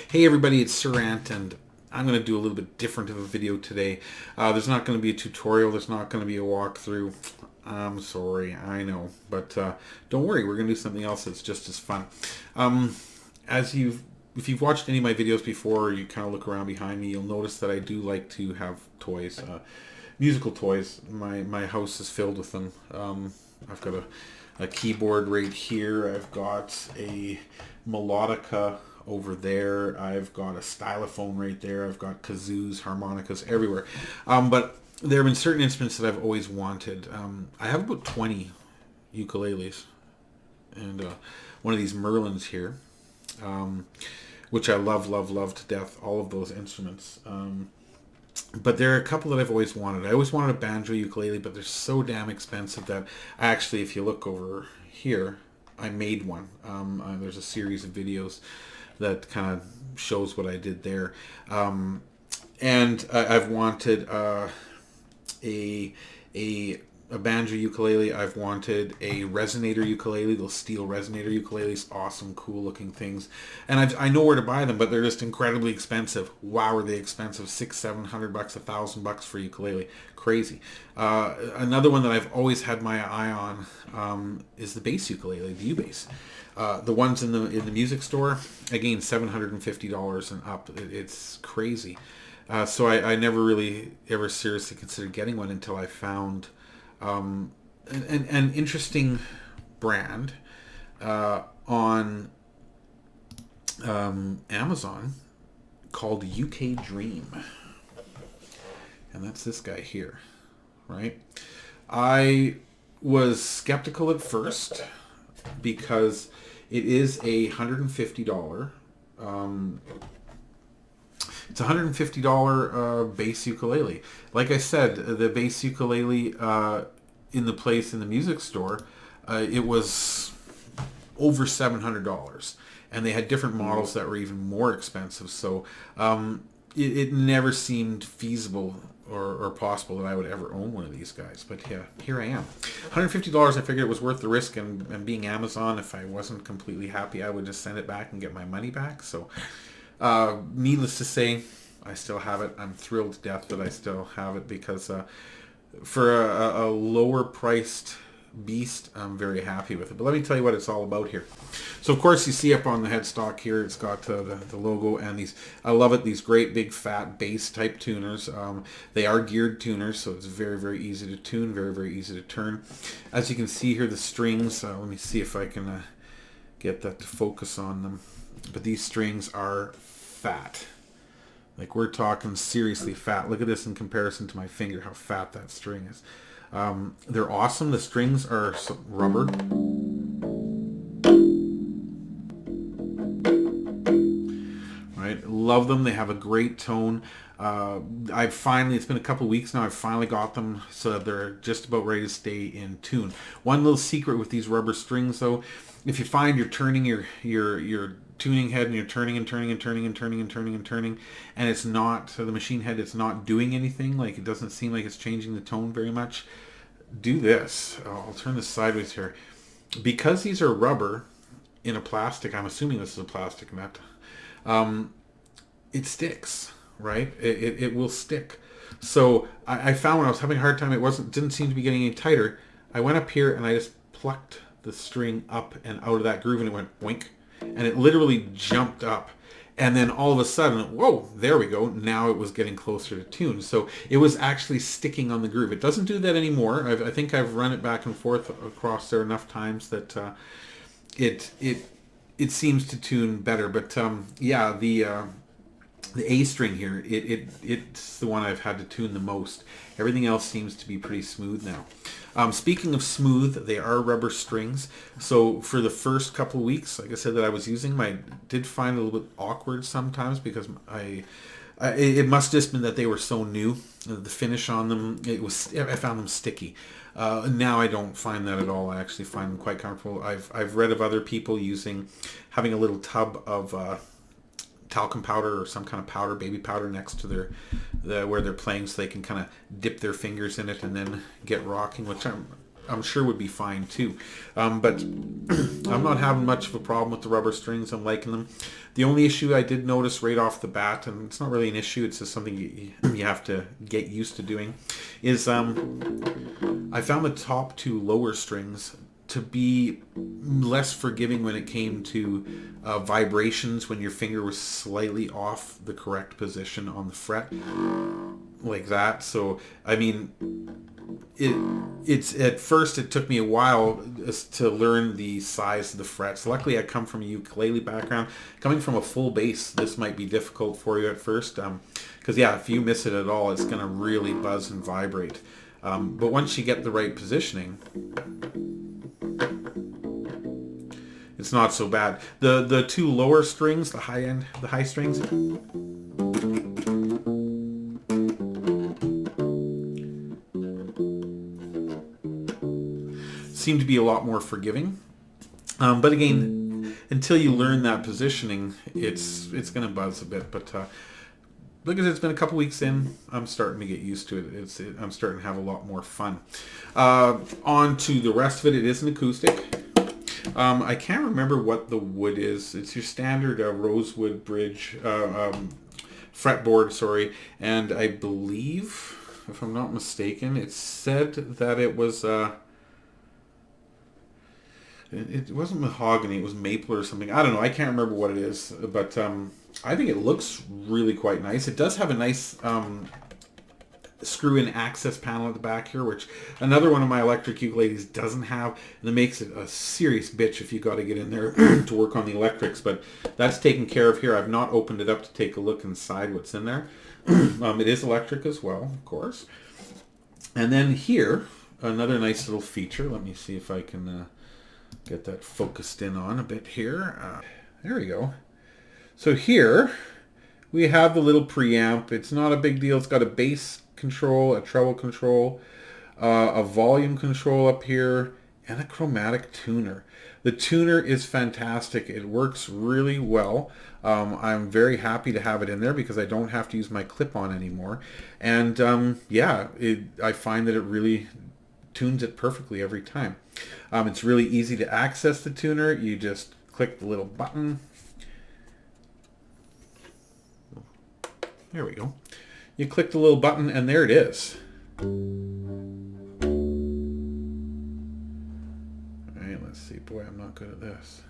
Hey everybody, it's Sirant, and I'm going to do a little bit different of a video today. There's not going to be a tutorial, there's not going to be a walkthrough. I'm sorry, I know, but don't worry, we're going to do something else that's just as fun. If you've watched any of my videos before, or you kind of look around behind me, you'll notice that I do like to have toys, musical toys. My house is filled with them. I've got a keyboard right here. I've got a melodica over there. I've got a stylophone right there. I've got kazoos, harmonicas everywhere. But there have been certain instruments that I've always wanted. I have about 20 ukuleles and one of these Merlins here, which I love, love, love to death, all of those instruments. But there are a couple that I've always wanted. I always wanted a banjo ukulele, but they're so damn expensive that actually, if you look over here, I made one. There's a series of videos that kind of shows what I did there. And I've wanted a banjo ukulele. I've wanted a resonator ukulele, those steel resonator ukuleles, awesome, cool looking things. And I know where to buy them, but they're just incredibly expensive. Wow, are they expensive? $600-700, $1,000 for a ukulele, crazy. Another one that I've always had my eye on is the bass ukulele, the U-bass. The ones in the music store, again, $750 and up. It's crazy. So I never really ever seriously considered getting one until I found an interesting brand on Amazon called UK Dream, and that's this guy here, right? I was skeptical at first because it is $150. It's $150 bass ukulele. Like I said, the bass ukulele in the music store, it was over $700, and they had different models that were even more expensive. So it never seemed feasible or possible that I would ever own one of these guys. But yeah, here I am. $150. I figured it was worth the risk, and being Amazon, if I wasn't completely happy, I would just send it back and get my money back. So. Needless to say, I still have it. I'm thrilled to death that I still have it because for a lower priced beast, I'm very happy with it. But let me tell you what it's all about here. So of course you see up on the headstock here, it's got the logo and these, I love it, these great big fat bass type tuners. They are geared tuners, so it's very, very easy to tune, very, very easy to turn. As you can see here, the strings, let me see if I can get that to focus on them. But these strings are fat. Like, we're talking seriously fat. Look at this in comparison to my finger, how fat that string is. They're awesome. The strings are rubber. Right? Love them. They have a great tone. It's been a couple weeks now, I've finally got them so that they're just about ready to stay in tune. One little secret with these rubber strings though, if you find you're turning your tuning head and you're turning and turning and turning and turning and turning and turning, and it's not, so the machine head, it's not doing anything, like it doesn't seem like it's changing the tone very much, do this. I'll turn this sideways here. Because these are rubber in a plastic, I'm assuming this is a plastic nut, it sticks, right? It will stick. So I found when I was having a hard time, didn't seem to be getting any tighter. I went up here and I just plucked the string up and out of that groove, and it went boink, and it literally jumped up. And then all of a sudden, whoa, there we go. Now it was getting closer to tune. So it was actually sticking on the groove. It doesn't do that anymore. I think I've run it back and forth across there enough times that it seems to tune better. But yeah, the A string here, it's the one I've had to tune the most. Everything else seems to be pretty smooth now. Speaking of smooth, they are rubber strings. So for the first couple of weeks, like I said, that I was using, I did find it a little bit awkward sometimes because it must have just been that they were so new. The finish on them, I found them sticky. Now I don't find that at all. I actually find them quite comfortable. I've read of other people having a little tub of talcum powder or some kind of powder, baby powder, next to where they're playing, so they can kind of dip their fingers in it and then get rocking, which I'm sure would be fine too. But I'm not having much of a problem with the rubber strings. I'm liking them. The only issue I did notice right off the bat, and it's not really an issue, it's just something you have to get used to doing, is I found the top two lower strings to be less forgiving when it came to vibrations when your finger was slightly off the correct position on the fret, like that. So, I mean, it's at first it took me a while to learn the size of the frets. Luckily, I come from a ukulele background. Coming from a full bass, this might be difficult for you at first, because yeah, if you miss it at all, it's going to really buzz and vibrate. But once you get the right positioning, it's not so bad. The two lower strings, the high strings, seem to be a lot more forgiving. But again, until you learn that positioning, it's going to buzz a bit. But look, it's been a couple weeks in. I'm starting to get used to it. I'm starting to have a lot more fun. On to the rest of it. It is an acoustic. I can't remember what the wood is. It's your standard rosewood bridge fretboard, sorry. And I believe, if I'm not mistaken, it said that it was it wasn't mahogany, it was maple or something. I don't know. I can't remember what it is, but I think it looks really quite nice. It does have a nice screw-in access panel at the back here, which another one of my electric ukuleles doesn't have, and it makes it a serious bitch if you got to get in there to work on the electrics. But that's taken care of here. I've not opened it up to take a look inside what's in there. It is electric as well, of course. And then here, another nice little feature. Let me see if I can get that focused in on a bit here. There we go. So here we have the little preamp. It's not a big deal. It's got a bass control, a treble control, a volume control up here, and a chromatic tuner. The tuner is fantastic. It works really well. I'm very happy to have it in there because I don't have to use my clip-on anymore. And yeah, I find that it really tunes it perfectly every time. It's really easy to access the tuner. You just click the little button. There we go. You click the little button and there it is. All right, let's see. Boy, I'm not good at this.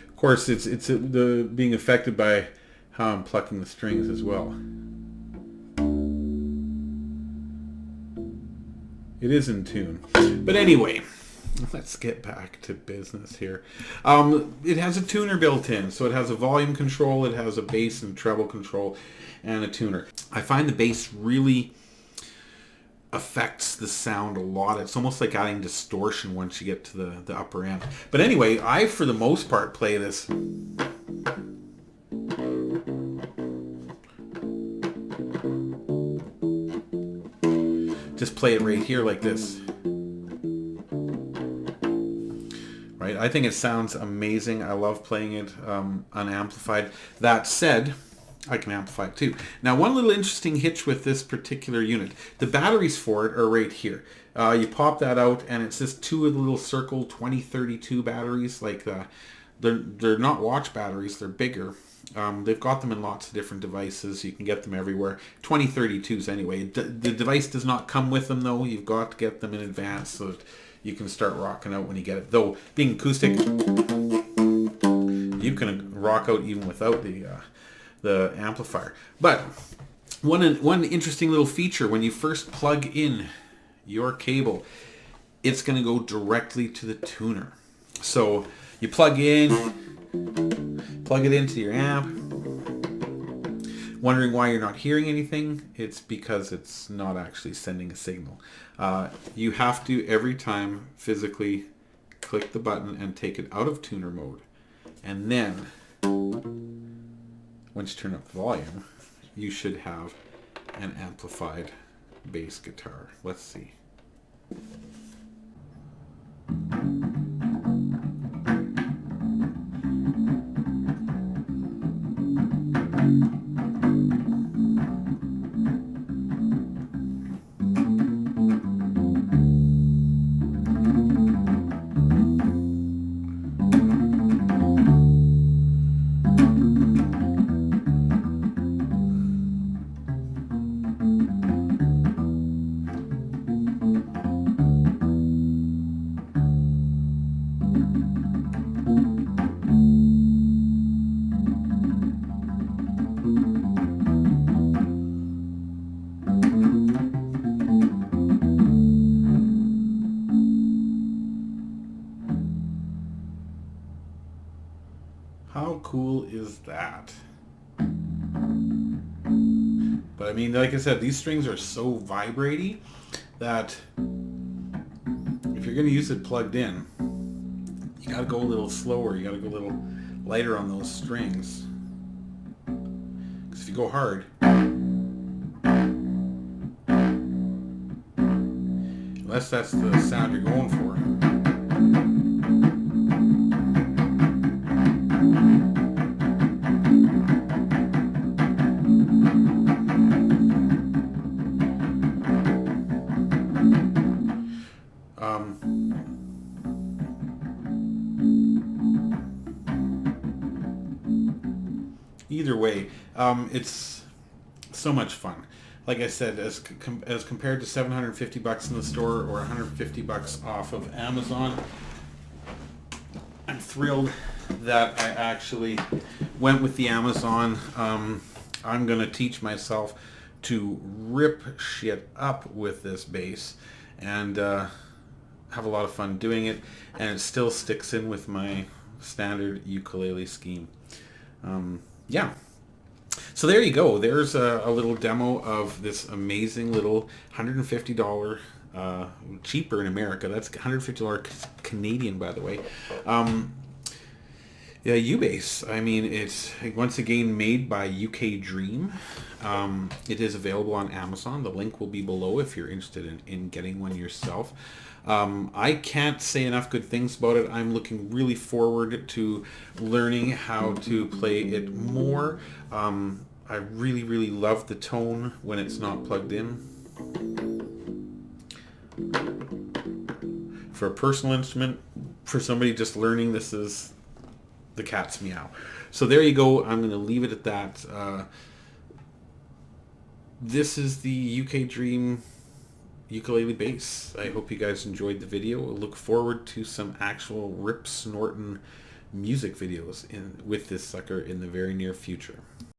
Of course, it's the being affected by how I'm plucking the strings as well. It is in tune. But anyway, let's get back to business here. It has a tuner built in, so it has a volume control, it has a bass and treble control, and a tuner. I find the bass really affects the sound a lot. It's almost like adding distortion once you get to the upper end. But anyway, I, for the most part, play this. Just play it right here like this. Right? I think it sounds amazing. I love playing it unamplified. That said, I can amplify it too. Now, one little interesting hitch with this particular unit. The batteries for it are right here. You pop that out and it's just two of the little circle 2032 batteries. Like they're not watch batteries, they're bigger. They've got them in lots of different devices. You can get them everywhere. 2032s anyway. The device does not come with them though. You've got to get them in advance so that you can start rocking out when you get it. Though being acoustic, you can rock out even without the amplifier. But one interesting little feature, when you first plug in your cable, it's going to go directly to the tuner. So you plug it into your amp. Wondering why you're not hearing anything? It's because it's not actually sending a signal. You have to, every time, physically click the button and take it out of tuner mode. And then, once you turn up the volume, you should have an amplified bass guitar. Let's see. that. But I mean, like I said, these strings are so vibraty that if you're going to use it plugged in, you got to go a little slower. You got to go a little lighter on those strings. Because if you go hard, unless that's the sound you're going for. Either way, it's so much fun. Like I said, as compared to $750 in the store or $150 off of Amazon, I'm thrilled that I actually went with the Amazon. I'm gonna teach myself to rip shit up with this bass and have a lot of fun doing it, and it still sticks in with my standard ukulele scheme. Yeah. So there you go. There's a little demo of this amazing little $150, cheaper in America. That's $150 Canadian, by the way. Yeah, U-Bass. I mean, it's once again made by UK Dream. It is available on Amazon. The link will be below if you're interested in getting one yourself. I can't say enough good things about it. I'm looking really forward to learning how to play it more. I really, really love the tone when it's not plugged in. For a personal instrument, for somebody just learning, this is the cat's meow. So there you go. I'm going to leave it at that. This is the UK Dream Ukulele Bass. I hope you guys enjoyed the video. I look forward to some actual rip snorting music videos with this sucker in the very near future.